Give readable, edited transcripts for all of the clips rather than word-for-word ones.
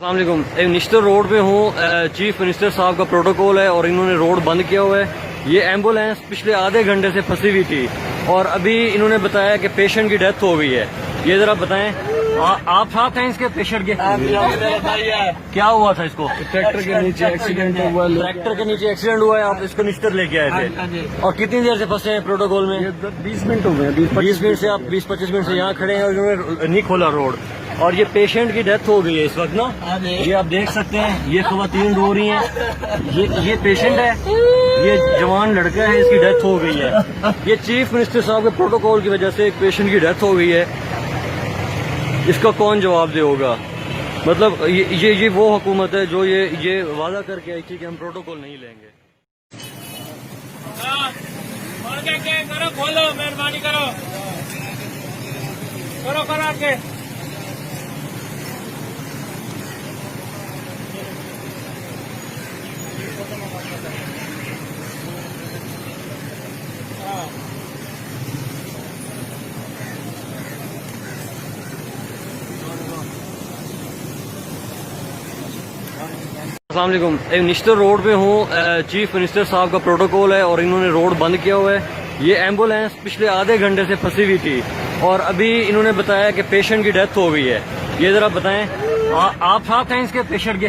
अस्सलाम वालेकुम। एक निश्तर रोड पे हूँ, चीफ मिनिस्टर साहब का प्रोटोकॉल है और इन्होंने रोड बंद किया हुआ है। ये एम्बुलेंस पिछले आधे घंटे से फंसी हुई थी और अभी इन्होंने बताया कि पेशेंट की डेथ हो गई है। ये जरा बताएं, आप साथ हैं इसके पेशेंट के? क्या हुआ था इसको? ट्रैक्टर के नीचे एक्सीडेंट हुआ। ट्रैक्टर के नीचे एक्सीडेंट हुआ है, आप इसको निश्तर लेके आए थे और कितनी देर से फंसे हैं प्रोटोकॉल में? 20 मिनट हो गए। 20 मिनट से आप 20-25 मिनट से यहाँ खड़े हैं और इन्होंने नहीं खोला रोड और ये पेशेंट की डेथ हो गई है इस वक्त ना। ये आप देख सकते हैं, ये खवातीन रो रही हैं। ये पेशेंट है, ये जवान लड़का है, इसकी डेथ हो गई है। ये चीफ मिनिस्टर साहब के प्रोटोकॉल की वजह से एक पेशेंट की डेथ हो गई है। इसका कौन जवाब देगा? मतलब ये वो हुकूमत है जो ये वादा करके आई थी कि हम प्रोटोकॉल नहीं लेंगे। करो, खोलो, मेहरबानी करो, करो करो आके। अस्सलाम वालेकुम। एक निश्तर रोड पे हूँ, चीफ मिनिस्टर साहब का प्रोटोकॉल है और इन्होंने रोड बंद किया हुआ है। ये एम्बुलेंस पिछले आधे घंटे से फंसी हुई थी और अभी इन्होंने बताया कि पेशेंट की डेथ हो गई है। ये जरा बताएं, आप साथ हैं इसके पेशेंट के?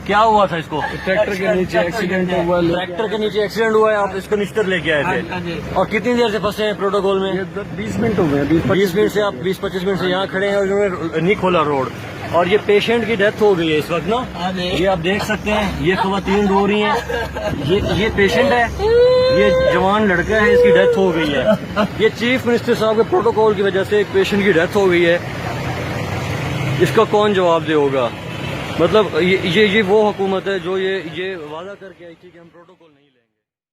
क्या हुआ था इसको? ट्रैक्टर के नीचे एक्सीडेंट हुआ। ट्रैक्टर के नीचे एक्सीडेंट हुआ है, आप इसको निश्तर लेके आए थे और कितनी देर से फंसे हैं प्रोटोकॉल में? 20 मिनट हो गए। 20 मिनट से आप 20-25 मिनट से यहाँ खड़े हैं और इन्होंने नहीं खोला रोड और ये पेशेंट की डेथ हो गई है इस वक्त ना। ये आप देख सकते हैं, ये खवातीन रो रही हैं। ये पेशेंट है, ये जवान लड़का है, इसकी डेथ हो गई है। ये चीफ मिनिस्टर साहब के प्रोटोकॉल की वजह से एक पेशेंट की डेथ हो गई है। इसका कौन जवाब देगा? मतलब ये वो हुकूमत है जो ये वादा करके आई थी कि हम प्रोटोकॉल नहीं लेंगे।